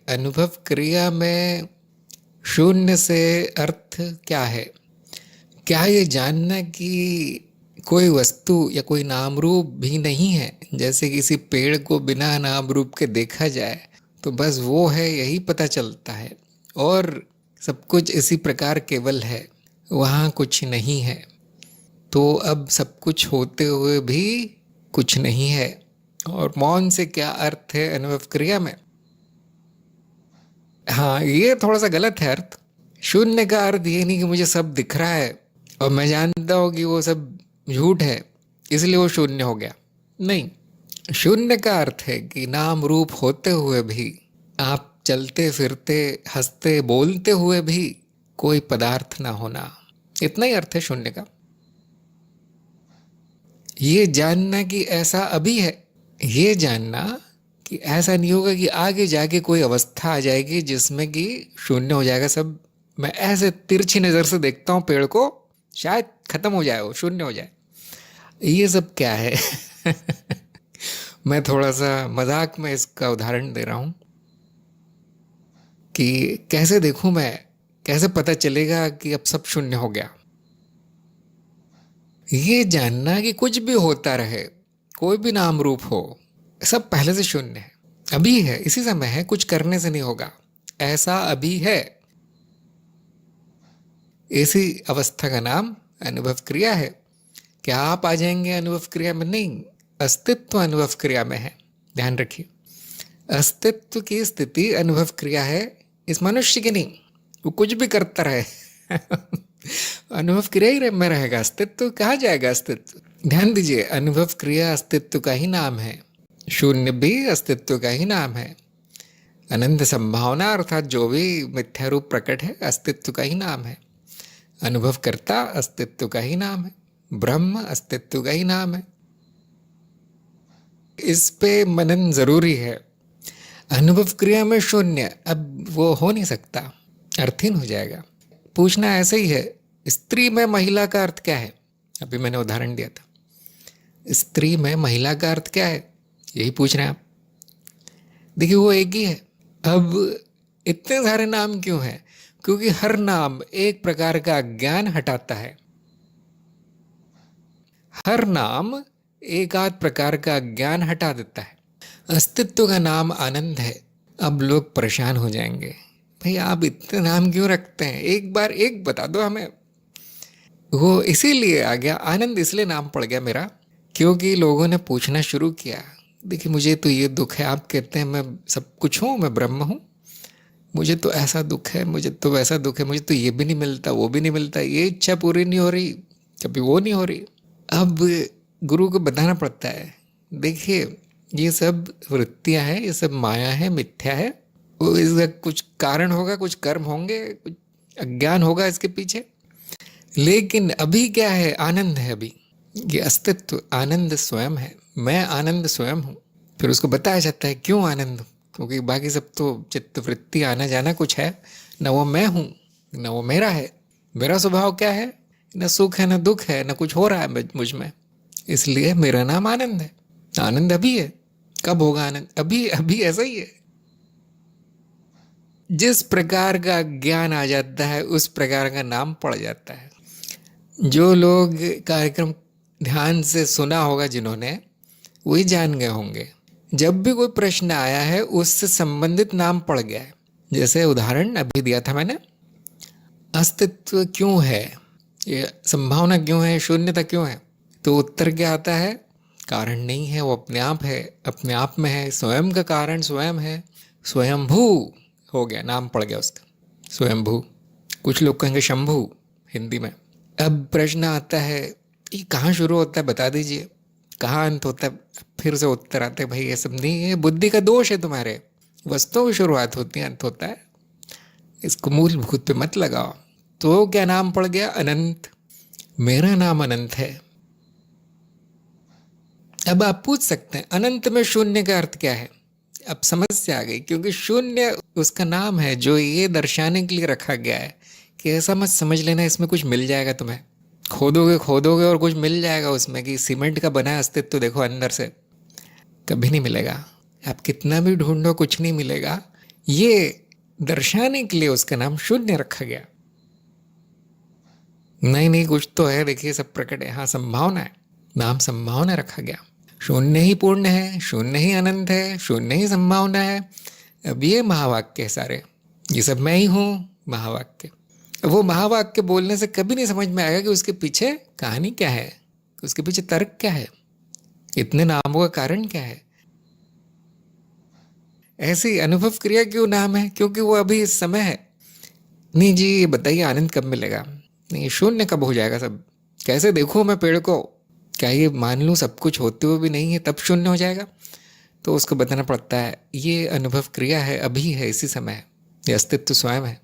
अनुभव क्रिया में शून्य से अर्थ क्या है? क्या ये जानना कि कोई वस्तु या कोई नाम रूप भी नहीं है, जैसे किसी पेड़ को बिना नाम रूप के देखा जाए तो बस वो है यही पता चलता है, और सब कुछ इसी प्रकार केवल है, वहाँ कुछ नहीं है। तो अब सब कुछ होते हुए भी कुछ नहीं है। और मौन से क्या अर्थ है अनुभव क्रिया में? हाँ, ये थोड़ा सा गलत है अर्थ। शून्य का अर्थ ये नहीं कि मुझे सब दिख रहा है और मैं जानता हूँ कि वो सब झूठ है इसलिए वो शून्य हो गया। नहीं, शून्य का अर्थ है कि नाम रूप होते हुए भी, आप चलते फिरते हंसते बोलते हुए भी कोई पदार्थ ना होना, इतना ही अर्थ है शून्य का। ये जानना कि ऐसा अभी है, ये जानना कि ऐसा नहीं होगा कि आगे जाके कोई अवस्था आ जाएगी जिसमें कि शून्य हो जाएगा सब। मैं ऐसे तिरछी नज़र से देखता हूँ पेड़ को, शायद खत्म हो जाए, वो शून्य हो जाए। ये सब क्या है? मैं थोड़ा सा मजाक में इसका उदाहरण दे रहा हूँ कि कैसे देखूं मैं, कैसे पता चलेगा कि अब सब शून्य हो गया। ये जानना कि कुछ भी होता रहे, कोई भी नाम रूप हो, सब पहले से शून्य है, अभी है, इसी समय है, कुछ करने से नहीं होगा, ऐसा अभी है। इसी अवस्था का नाम अनुभव क्रिया है। क्या आप आ जाएंगे अनुभव क्रिया में? नहीं, अस्तित्व अनुभव क्रिया में है। ध्यान रखिए, अस्तित्व की स्थिति अनुभव क्रिया है, इस मनुष्य की नहीं। वो कुछ भी करता रहे अनुभव क्रिया ही में रहेगा, अस्तित्व कहाँ जाएगा अस्तित्व? ध्यान दीजिए, अनुभव क्रिया अस्तित्व का ही नाम है, शून्य भी अस्तित्व का ही नाम है। अनंत संभावना अर्थात जो भी मिथ्या रूप प्रकट है अस्तित्व का ही नाम है। अनुभव करता अस्तित्व का ही नाम है, ब्रह्म अस्तित्व का ही नाम है। इस पे मनन जरूरी है। अनुभव क्रिया में शून्य अब वो हो नहीं सकता, अर्थहीन हो जाएगा। पूछना ऐसे ही है, स्त्री में महिला का अर्थ क्या है? अभी मैंने उदाहरण दिया था, स्त्री में महिला का अर्थ क्या है, यही पूछ रहे हैं आप। देखिए, वो एक ही है। अब इतने सारे नाम क्यों हैं? क्योंकि हर नाम एक प्रकार का ज्ञान हटाता है। हर नाम एक आध प्रकार का ज्ञान हटा देता है। अस्तित्व का नाम आनंद है। अब लोग परेशान हो जाएंगे, भाई आप इतने नाम क्यों रखते हैं, एक बार एक बता दो हमें। वो इसीलिए आ गया आनंद, इसलिए नाम पड़ गया मेरा, क्योंकि लोगों ने पूछना शुरू किया। देखिए, मुझे तो ये दुख है, आप कहते हैं मैं सब कुछ हूँ, मैं ब्रह्म हूँ, मुझे तो ऐसा दुख है, मुझे तो वैसा दुख है, मुझे तो ये भी नहीं मिलता, वो भी नहीं मिलता, ये इच्छा पूरी नहीं हो रही, कभी वो नहीं हो रही। अब गुरु को बताना पड़ता है, देखिए ये सब वृत्तियां हैं, ये सब माया है, मिथ्या है, वो इसका कुछ कारण होगा, कुछ कर्म होंगे, कुछ अज्ञान होगा इसके पीछे। लेकिन अभी क्या है? आनंद है। अभी ये अस्तित्व आनंद स्वयं है, मैं आनंद स्वयं हूँ। फिर उसको बताया जाता है क्यों आनंद, क्योंकि बाकी सब तो चित्त वृत्ति आना जाना कुछ है, न वो मैं हूँ न वो मेरा है। मेरा स्वभाव क्या है? न सुख है न दुख है, न कुछ हो रहा है मुझ में, इसलिए मेरा नाम आनंद है। आनंद अभी है, कब होगा आनंद? अभी अभी ऐसा ही है। जिस प्रकार का ज्ञान आ जाता है उस प्रकार का नाम पड़ जाता है। जो लोग कार्यक्रम ध्यान से सुना होगा जिन्होंने, वही जान गए होंगे, जब भी कोई प्रश्न आया है उससे संबंधित नाम पड़ गया है। जैसे उदाहरण अभी दिया था मैंने, अस्तित्व क्यों है, ये संभावना क्यों है, शून्यता क्यों है, तो उत्तर क्या आता है? कारण नहीं है, वो अपने आप है, अपने आप में है, स्वयं का कारण स्वयं है, स्वयंभू हो गया, नाम पड़ गया उसका, स्वयंभू। कुछ लोग कहेंगे शंभू हिंदी में। अब प्रश्न आता है, ये कहाँ शुरू होता है बता दीजिए, कहाँ अंत होता है? फिर से उत्तर आते हैं, भाई ये सब नहीं, ये बुद्धि का दोष है तुम्हारे, वस्तुओं की शुरुआत होती है, अंत होता है, इसको मूलभूत पे मत लगाओ। तो क्या नाम पड़ गया? अनंत। मेरा नाम अनंत है। अब आप पूछ सकते हैं अनंत में शून्य का अर्थ क्या है? अब समस्या आ गई, क्योंकि शून्य उसका नाम है जो ये दर्शाने के लिए रखा गया है कि ऐसा मत समझ लेना इसमें कुछ मिल जाएगा, तुम्हें खोदोगे खोदोगे और कुछ मिल जाएगा उसमें, कि सीमेंट का बना है अस्तित्व, देखो अंदर से, कभी नहीं मिलेगा। आप कितना भी ढूंढो कुछ नहीं मिलेगा। ये दर्शाने के लिए उसका नाम शून्य रखा गया। नहीं नहीं, कुछ तो है, देखिए सब प्रकट है। हाँ, संभावना है, नाम संभावना रखा गया। शून्य ही पूर्ण है, शून्य ही अनंत है, शून्य ही संभावना है। अब ये महावाक्य है सारे, ये सब मैं ही हूँ महावाक्य। वो महावाक्य बोलने से कभी नहीं समझ में आएगा कि उसके पीछे कहानी क्या है, उसके पीछे तर्क क्या है, इतने नामों का कारण क्या है। ऐसी अनुभव क्रिया क्यों नाम है? क्योंकि वो अभी इस समय है। नहीं जी, ये बताइए आनंद कब मिलेगा? नहीं, शून्य कब हो जाएगा सब? कैसे देखूं मैं पेड़ को? क्या ये मान लूं सब कुछ होते हुए भी नहीं है तब शून्य हो जाएगा? तो उसको बताना पड़ता है ये अनुभव क्रिया है, अभी है, इसी समय है, ये अस्तित्व स्वयं है।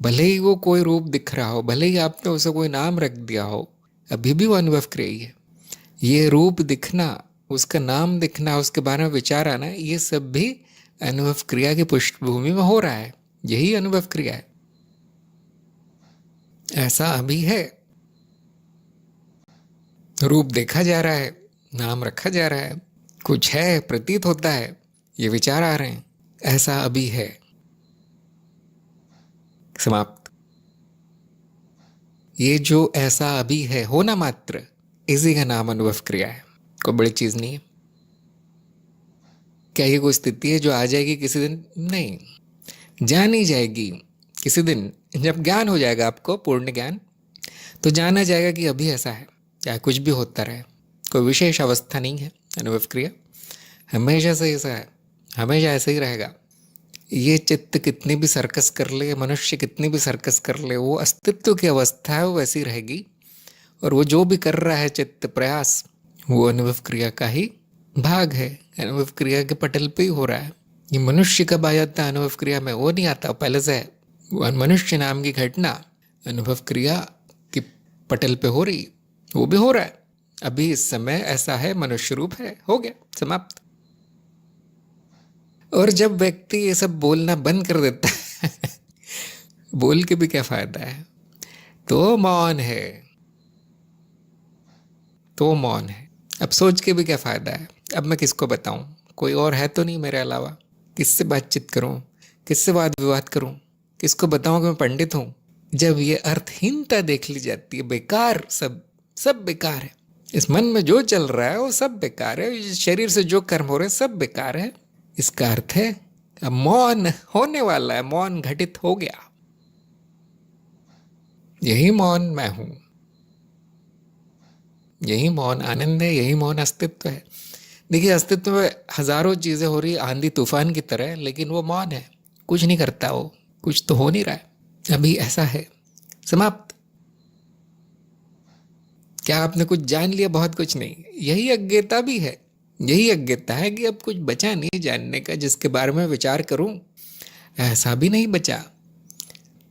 भले ही वो कोई रूप दिख रहा हो, भले ही आपने उसे कोई नाम रख दिया हो, अभी भी वो अनुभव क्रिया ही है। ये रूप दिखना, उसका नाम दिखना, उसके बारे में विचार आना, ये सब भी अनुभव क्रिया की पृष्ठभूमि में हो रहा है। यही अनुभव क्रिया है। ऐसा अभी है, रूप देखा जा रहा है, नाम रखा जा रहा है, कुछ है प्रतीत होता है, ये विचार आ रहे हैं, ऐसा अभी है। समाप्त। ये जो ऐसा अभी है, होना मात्र, इसी का नाम अनुभव क्रिया है। कोई बड़ी चीज नहीं है। क्या ये कोई स्थिति है जो आ जाएगी किसी दिन? नहीं, जानी जाएगी किसी दिन। जब ज्ञान हो जाएगा आपको, पूर्ण ज्ञान, तो जाना जाएगा कि अभी ऐसा है, चाहे कुछ भी होता रहे, कोई विशेष अवस्था नहीं है। अनुभव क्रिया हमेशा से ऐसा है, हमेशा ऐसा ही रहेगा। ये चित्त कितनी भी सर्कस कर ले, मनुष्य कितनी भी सर्कस कर ले, वो अस्तित्व की अवस्था है, वो वैसी रहेगी। और वो जो भी कर रहा है चित्त प्रयास, वो अनुभव क्रिया का ही भाग है, अनुभव क्रिया के पटल पे ही हो रहा है। ये मनुष्य कब आ जाता है अनुभव क्रिया में? वो नहीं आता, पहले से है। वो मनुष्य नाम की घटना अनुभव क्रिया की पटल पे हो रही, वो भी हो रहा है अभी इस समय। ऐसा है, मनुष्य रूप है, हो गया, समाप्त। और जब व्यक्ति ये सब बोलना बंद कर देता है बोल के भी क्या फायदा है? तो मौन है, तो मौन है। अब सोच के भी क्या फायदा है? अब मैं किसको बताऊं? कोई और है तो नहीं मेरे अलावा। किससे बातचीत करूं, किससे वाद विवाद करूं, किसको बताऊं कि मैं पंडित हूं? जब ये अर्थहीनता देख ली जाती है, बेकार, सब सब बेकार है। इस मन में जो चल रहा है वो सब बेकार है, इस शरीर से जो कर्म हो रहे हैं सब बेकार है। इसका अर्थ है अब मौन होने वाला है, मौन घटित हो गया। यही मौन मैं हूं, यही मौन आनंद है, यही मौन अस्तित्व है। देखिए, अस्तित्व में हजारों चीजें हो रही, आंधी तूफान की तरह, लेकिन वो मौन है, कुछ नहीं करता वो, कुछ तो हो नहीं रहा है, अभी ऐसा है, समाप्त। क्या आपने कुछ जान लिया? बहुत कुछ नहीं। यही अज्ञता भी है, यही अज्ञता है कि अब कुछ बचा नहीं जानने का जिसके बारे में विचार करूं, ऐसा भी नहीं बचा।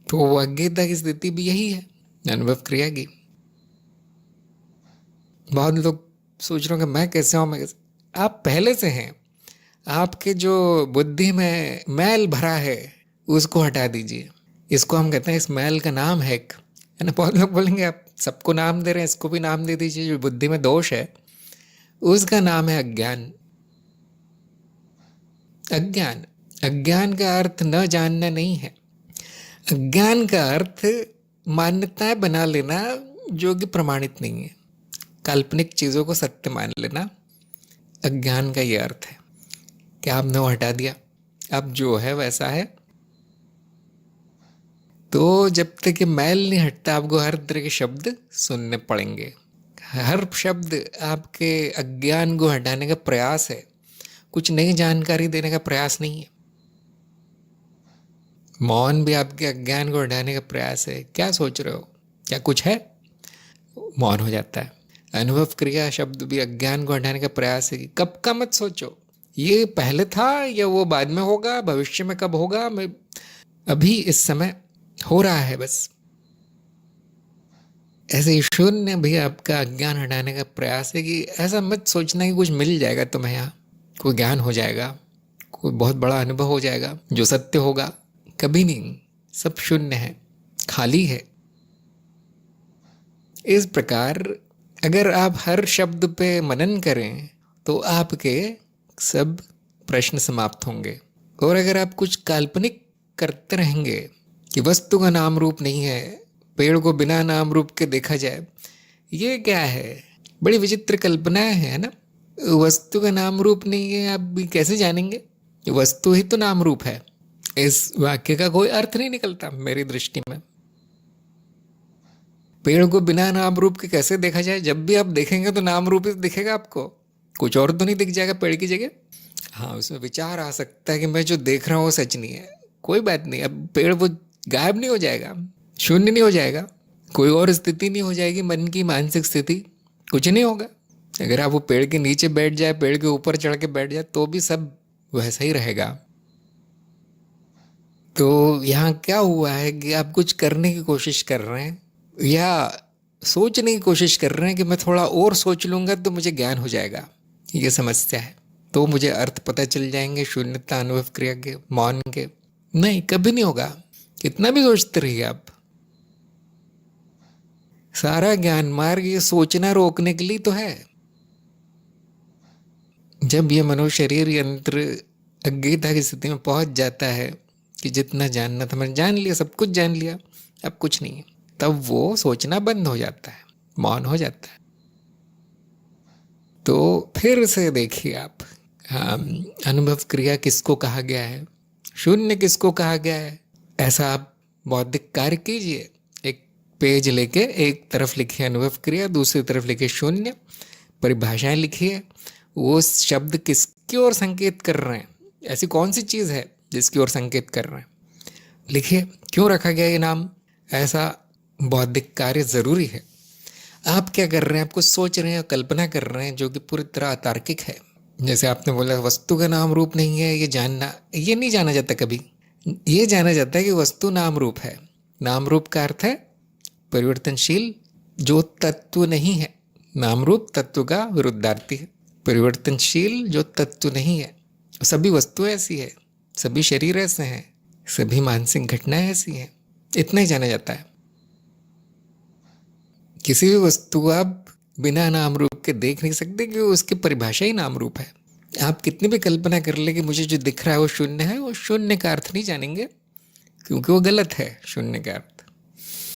तो वो अज्ञता की स्थिति भी यही है, अनुभव क्रिया की। बहुत लोग सोच रहे हो कि मैं कैसे हूं, मैं कैसे? आप पहले से हैं। आपके जो बुद्धि में मैल भरा है उसको हटा दीजिए। इसको हम कहते हैं, इस मैल का नाम है एक, है ना। बहुत लोग बोलेंगे आप सबको नाम दे रहे हैं, इसको भी नाम दे दीजिए। जो बुद्धि में दोष है उसका नाम है अज्ञान। अज्ञान, अज्ञान का अर्थ न जानना नहीं है। अज्ञान का अर्थ मान्यताएं बना लेना जो कि प्रमाणित नहीं है, काल्पनिक चीजों को सत्य मान लेना। अज्ञान का ये अर्थ है कि आपने वो हटा दिया, अब जो है वैसा है। तो जब तक ये मैल नहीं हटता, आपको हर तरह के शब्द सुनने पड़ेंगे। हर शब्द आपके अज्ञान को हटाने का प्रयास है, कुछ नई जानकारी देने का प्रयास नहीं है। मौन भी आपके अज्ञान को हटाने का प्रयास है। क्या सोच रहे हो, क्या कुछ है? मौन हो जाता है। अनुभव क्रिया शब्द भी अज्ञान को हटाने का प्रयास है कि कब का मत सोचो, ये पहले था या वो बाद में होगा, भविष्य में कब होगा, मैं अभी इस समय हो रहा है बस। ऐसे ही शून्य भी आपका अज्ञान हटाने का प्रयास है कि ऐसा मत सोचना कि कुछ मिल जाएगा तुम्हें, यहाँ कोई ज्ञान हो जाएगा, कोई बहुत बड़ा अनुभव हो जाएगा जो सत्य होगा। कभी नहीं, सब शून्य है, खाली है। इस प्रकार अगर आप हर शब्द पे मनन करें तो आपके सब प्रश्न समाप्त होंगे। और अगर आप कुछ काल्पनिक करते रहेंगे कि वस्तु का नाम रूप नहीं है, पेड़ को बिना नाम रूप के देखा जाए, ये क्या है? बड़ी विचित्र कल्पनाएं है ना। वस्तु का नाम रूप नहीं है, आप भी कैसे जानेंगे? वस्तु ही तो नाम रूप है। इस वाक्य का कोई अर्थ नहीं निकलता मेरी दृष्टि में। पेड़ को बिना नाम रूप के कैसे देखा जाए? जब भी आप देखेंगे तो नाम रूप ही दिखेगा आपको, कुछ और तो नहीं दिख जाएगा पेड़ की जगह। हाँ, उसमें विचार आ सकता है कि मैं जो देख रहा हूँ वो सच नहीं है। कोई बात नहीं, अब पेड़ वो गायब नहीं हो जाएगा, शून्य नहीं हो जाएगा, कोई और स्थिति नहीं हो जाएगी, मन की मानसिक स्थिति, कुछ नहीं होगा। अगर आप वो पेड़ के नीचे बैठ जाए, पेड़ के ऊपर चढ़ के बैठ जाए, तो भी सब वैसा ही रहेगा। तो यहाँ क्या हुआ है कि आप कुछ करने की कोशिश कर रहे हैं या सोचने की कोशिश कर रहे हैं कि मैं थोड़ा और सोच लूंगा तो मुझे ज्ञान हो जाएगा। ये समस्या है। तो मुझे अर्थ पता चल जाएंगे शून्यता अनुभव क्रिया के, मौन के। नहीं, कभी नहीं होगा, कितना भी सोचते रहिए आप। सारा ज्ञान मार्ग ये सोचना रोकने के लिए तो है। जब ये मनो शरीर यंत्र अज्ञता की स्थिति में पहुंच जाता है कि जितना जानना था मैंने जान लिया, सब कुछ जान लिया, अब कुछ नहीं है, तब वो सोचना बंद हो जाता है, मौन हो जाता है। तो फिर से देखिए आप, हाँ, अनुभव क्रिया किसको कहा गया है, शून्य किसको कहा गया है, ऐसा आप बौद्धिक कार्य कीजिए। एक पेज लेके एक तरफ लिखिए अनुभव क्रिया, दूसरी तरफ लिखिए शून्य, परिभाषाएं लिखिए। वो शब्द किसकी ओर संकेत कर रहे हैं, ऐसी कौन सी चीज़ है जिसकी ओर संकेत कर रहे हैं, लिखिए। क्यों रखा गया ये नाम, ऐसा बौद्धिक कार्य ज़रूरी है। आप क्या कर रहे हैं, आप कुछ सोच रहे हैं, कल्पना कर रहे हैं जो कि पूरी तरह अतार्किक है। जैसे आपने बोला वस्तु का नाम रूप नहीं है, ये जानना, ये नहीं जाना जाता कभी। ये जाना जाता है कि वस्तु नाम रूप है। नाम रूप का अर्थ है परिवर्तनशील, जो तत्व नहीं है। नाम रूप तत्व का विरुद्धार्थी है। परिवर्तनशील जो तत्व नहीं है। सभी वस्तुएं ऐसी है, सभी शरीर ऐसे हैं, सभी मानसिक घटनाएं ऐसी हैं, इतना ही जाना जाता है। किसी भी वस्तु को आप बिना नाम रूप के देख नहीं सकते कि उसकी परिभाषा ही नाम रूप है। आप कितनी भी कल्पना कर ले कि मुझे जो दिख रहा है वो शून्य है, वो शून्य का अर्थ नहीं जानेंगे, क्योंकि वो गलत है शून्य का अर्थ।